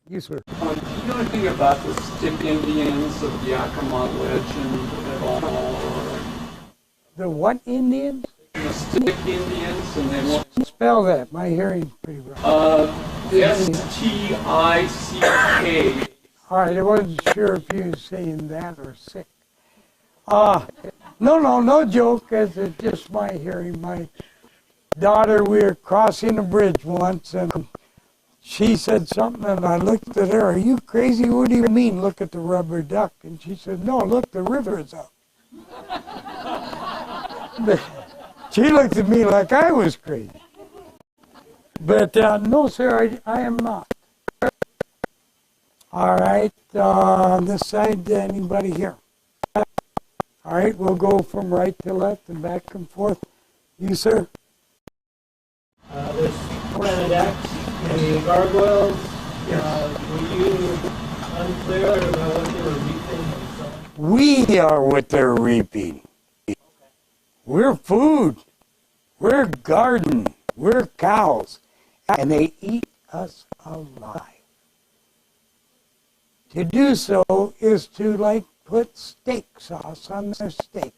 Yes, sir. Do you know anything about the Stick Indians of Yakima legend at all? Or The what Indians? the Stick Indians, and they want Spell that. My hearing's pretty rough. Stick. All right, I wasn't sure if you were saying that or sick. No joke. It's just my hearing. My daughter, we were crossing a bridge once, and she said something, and I looked at her. Are you crazy? What do you mean, look at the rubber duck? And she said, no, look, the river is up. But she looked at me like I was crazy. But no, sir, I am not. All right, on this side, anybody here? All right, we'll go from right to left and back and forth. You, sir? There's planet X and the gargoyles. Were you unclear about what they were reaping and sowing? We are what they're reaping. We're food. We're garden. We're cows. And they eat us alive. To do so is to, like, put steak sauce on their steak.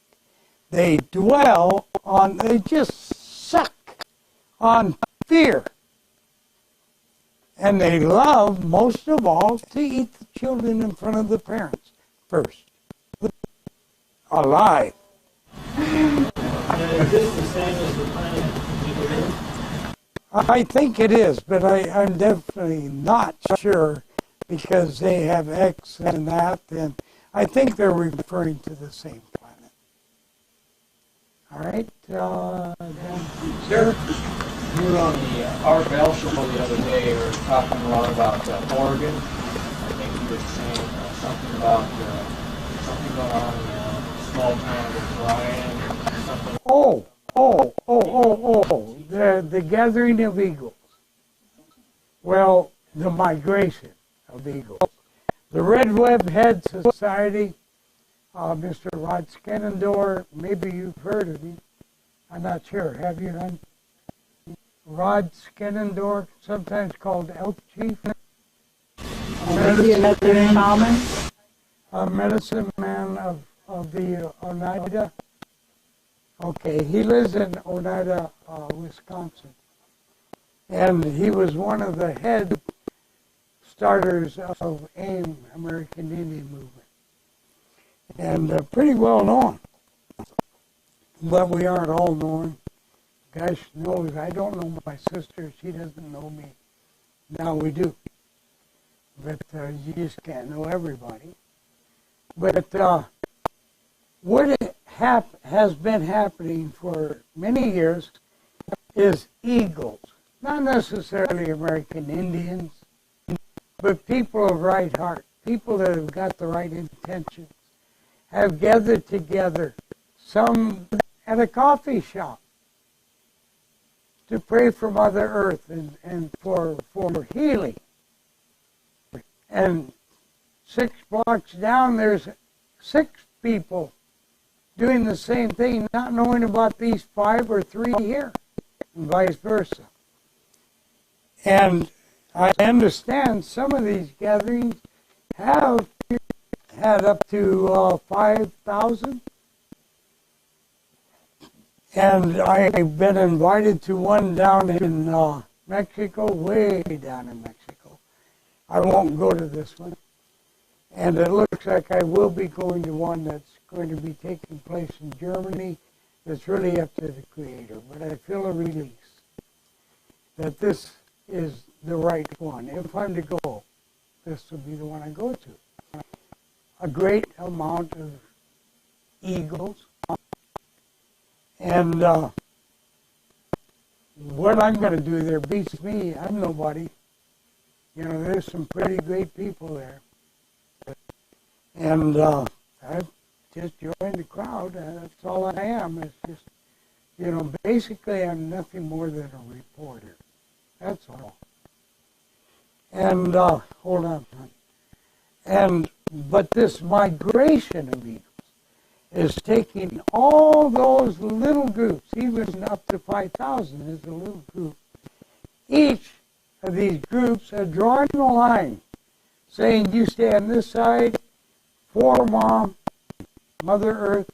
They dwell on, they just suck on fear. And they love, most of all, to eat the children in front of the parents first. Alive. Is this the same as the planet Nibiru? I think it is, but I'm definitely not sure because they have X and that, and I think they're referring to the same planet. All right, Sir, you were on the Art Bell show the other day. You were talking a lot about Oregon. I think you were saying something about something going on in a small town of Brian or something. the gathering of eagles. Well, the migration of eagles. The Red Web Head Society, Mr. Rod Skenendorf, maybe you've heard of him. I'm not sure. Have you, hon? Rod Skenendorf, sometimes called Elk Chief. Maybe another shaman? A medicine man of the Oneida. Okay, he lives in Oneida, Wisconsin. And he was one of the head starters of AIM, American Indian Movement. And pretty well known. But we aren't all known. Gosh knows, I don't know my sister. She doesn't know me. Now we do. But you just can't know everybody. But what has been happening for many years is eagles. Not necessarily American Indians, but people of right heart, people that have got the right intentions, have gathered together, some at a coffee shop, to pray for Mother Earth and for healing. And 6 blocks down, there's 6 people doing the same thing, not knowing about these 5 or 3 here, and vice versa. And I understand some of these gatherings have had up to 5,000. And I've been invited to one down in Mexico, way down in Mexico. I won't go to this one. And it looks like I will be going to one that's going to be taking place in Germany. That's really up to the Creator. But I feel a release that this is the right one. If I'm to go, this will be the one I go to. A great amount of eagles. And what I'm going to do there beats me. I'm nobody. You know, there's some pretty great people there. And I've just joined the crowd. That's all I am. It's just, you know, basically I'm nothing more than a reporter. That's all. And, hold on. But this migration of eagles is taking all those little groups, even up to 5,000 is a little group. Each of these groups are drawing a line saying you stay on this side for Mom, Mother Earth,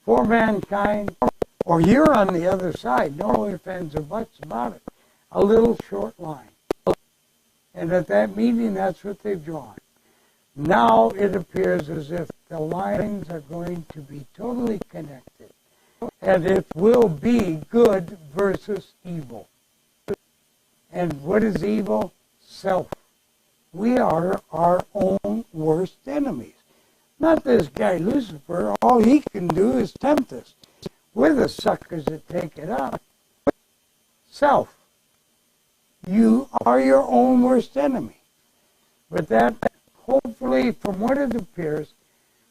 for mankind, or you're on the other side. No ifs, ands, or buts about it. A little short line. And at that meeting, that's what they've drawn. Now it appears as if the lines are going to be totally connected. And it will be good versus evil. And what is evil? Self. We are our own worst enemies. Not this guy Lucifer. All he can do is tempt us. We're the suckers that take it up. Self. You are your own worst enemy. But that, hopefully, from what it appears,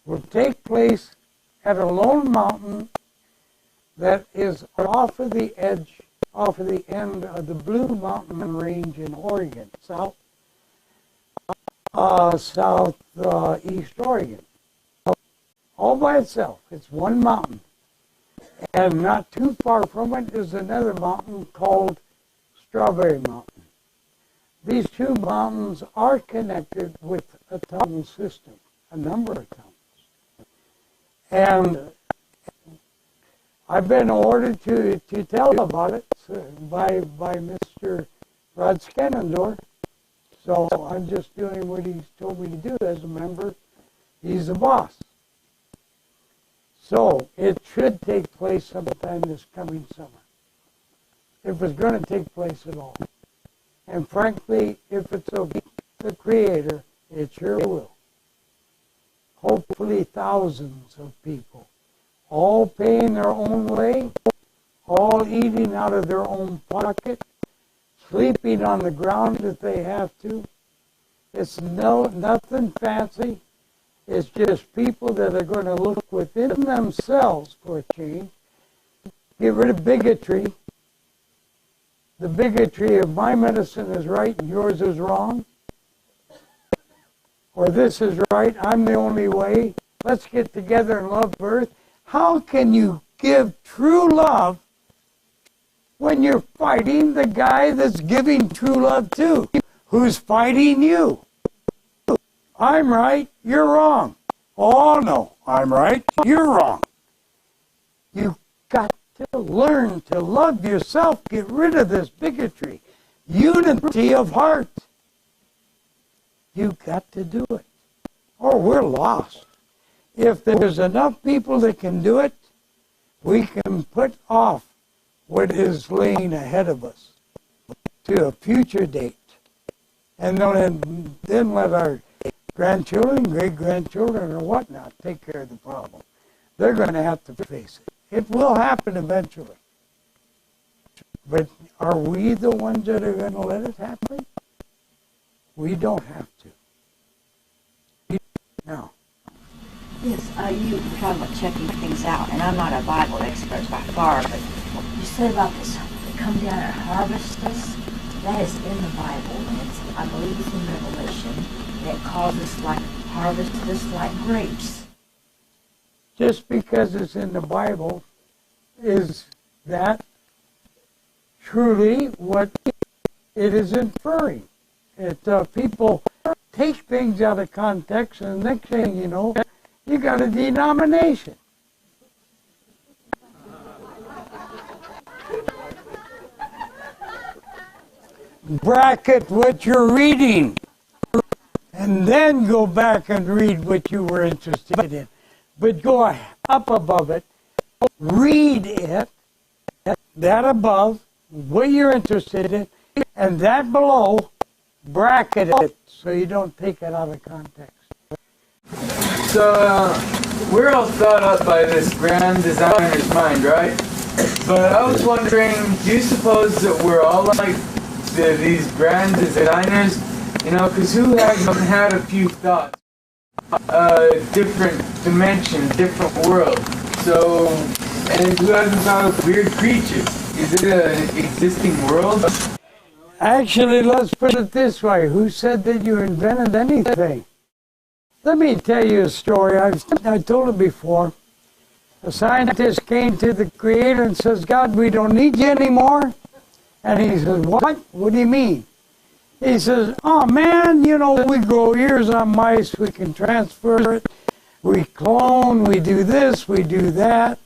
will take place at a lone mountain that is off of the edge, off of the end of the Blue Mountain Range in Oregon, southeast Oregon. All by itself. It's one mountain. And not too far from it is another mountain called Strawberry Mountain. These two mountains are connected with a tunnel system, a number of tunnels. And I've been ordered to tell about it by Mr. Rod Scannendor. So I'm just doing what he's told me to do as a member. He's the boss. So it should take place sometime this coming summer, if it's going to take place at all. And frankly, if it's of the Creator, it sure will. Hopefully thousands of people, all paying their own way, all eating out of their own pocket, sleeping on the ground if they have to. It's nothing fancy. It's just people that are going to look within themselves for a change. Get rid of bigotry. The bigotry of my medicine is right and yours is wrong. Or this is right, I'm the only way. Let's get together and love Earth. How can you give true love when you're fighting the guy that's giving true love to, who's fighting you? I'm right, you're wrong. Oh no, I'm right, you're wrong. You've got to learn to love yourself. Get rid of this bigotry. Unity of heart. You've got to do it, or we're lost. If there's enough people that can do it, we can put off what is laying ahead of us to a future date. And then let our grandchildren, great-grandchildren, or whatnot take care of the problem. They're going to have to face it. It will happen eventually. But are we the ones that are going to let it happen? We don't have to. No. Yes, you were talking about checking things out, and I'm not a Bible expert by far, but you said about this, they come down and harvest us. That is in the Bible, and it's, I believe it's in Revelation, that calls us like, harvest us like grapes. Just because it's in the Bible, is that truly what it is inferring? People take things out of context, and the next thing you know, you got a denomination. Bracket what you're reading, and then go back and read what you were interested in. But go up above it, read it, that above, what you're interested in, and that below, bracket it so you don't take it out of context. So, we're all thought up by this grand designer's mind, right? But I was wondering, do you suppose that we're all like these grand designers? You know, because who hasn't had a few thoughts? Different dimension, different world. So, and who hasn't thought of weird creatures? Is it an existing world? Actually, let's put it this way. Who said that you invented anything? Let me tell you a story. I told it before. A scientist came to the Creator and says, God, we don't need you anymore. And he says, what? What do you mean? He says, oh man, you know, we grow ears on mice, we can transfer it, we clone, we do this, we do that.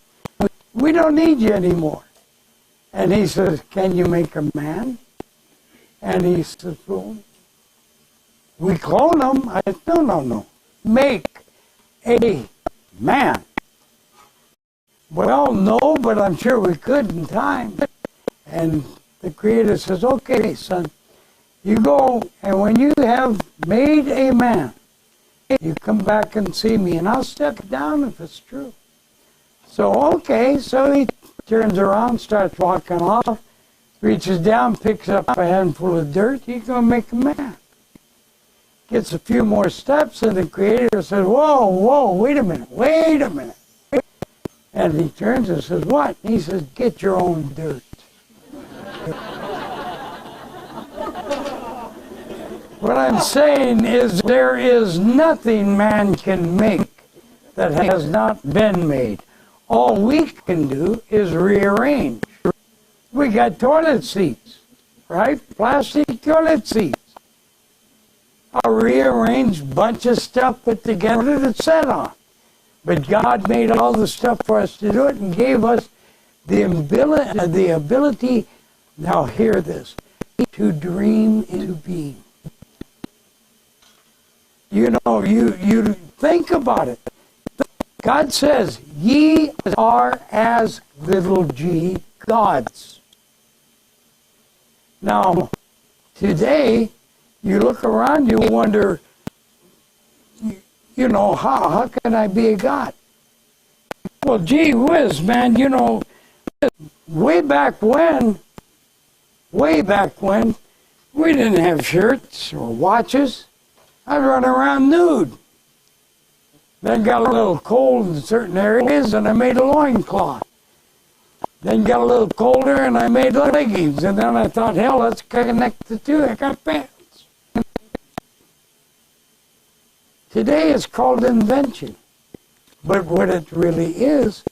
We don't need you anymore. And he says, can you make a man? And he says, well, we clone him. I said, no. Make a man. Well, no, but I'm sure we could in time. And the Creator says, okay, son, you go, and when you have made a man, you come back and see me, and I'll step down if it's true. So, okay, so he turns around, starts walking off, reaches down, picks up a handful of dirt, he's going to make a man. Gets a few more steps, and the Creator says, whoa, wait a minute. And he turns and says, what? And he says, get your own dirt. What I'm saying is there is nothing man can make that has not been made. All we can do is rearrange. We got toilet seats, right? Plastic toilet seats. A rearranged bunch of stuff put together to set on. But God made all the stuff for us to do it and gave us the ability, now hear this, to dream into being. You know, you think about it. God says, ye are as little g gods. Now, today, you look around, you wonder, you know, how can I be a god? Well, gee whiz, man, you know, way back when, we didn't have shirts or watches. I'd run around nude. Then got a little cold in certain areas, and I made a loincloth. Then got a little colder, and I made leggings. And then I thought, hell, let's connect the two. I got pants. Today it's called invention. But what it really is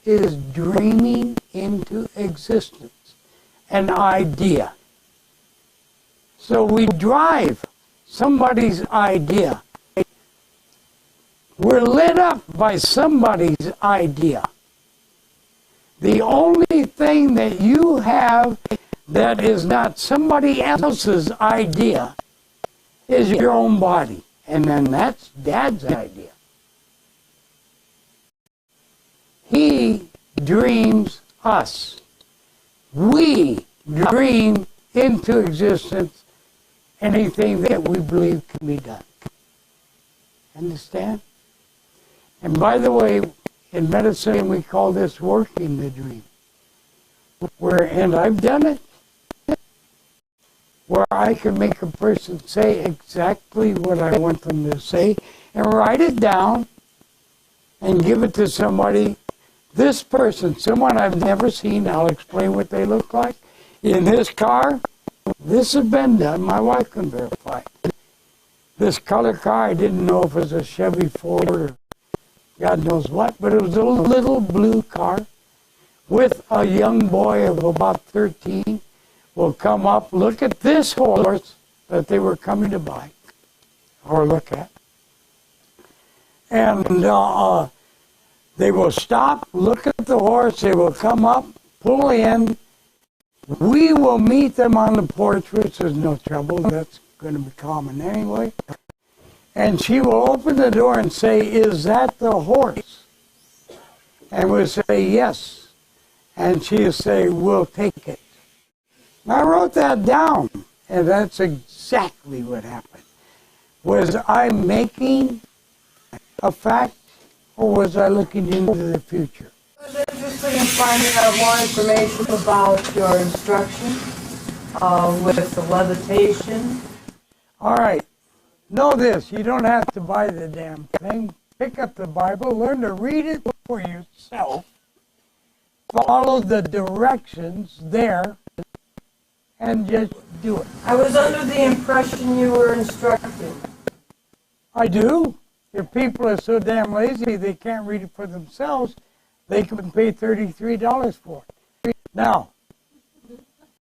dreaming into existence. An idea. So we drive somebody's idea. We're lit up by somebody's idea. The only thing that you have that is not somebody else's idea is your own body. And then that's Dad's idea. He dreams us. We dream into existence anything that we believe can be done. Understand? And by the way, in medicine we call this working the dream. And I've done it, where I can make a person say exactly what I want them to say and write it down and give it to somebody. This person, someone I've never seen, I'll explain what they look like. In this car, this has been done. My wife can verify it. This color car, I didn't know if it was a Chevy Ford or God knows what, but it was a little blue car with a young boy of about 13 will come up, look at this horse that they were coming to buy or look at. And they will stop, look at the horse, they will come up, pull in. We will meet them on the porch, which is no trouble. That's going to be common anyway. And she will open the door and say, is that the horse? And we'll say, yes. And she'll say, we'll take it. I wrote that down, and that's exactly what happened. Was I making a fact, or was I looking into the future? It was interesting in finding out more information about your instruction with the levitation. All right. Know this, you don't have to buy the damn thing. Pick up the Bible, learn to read it for yourself. Follow the directions there, and just do it. I was under the impression you were instructing. I do. If people are so damn lazy they can't read it for themselves, they can pay $33 for it. Now,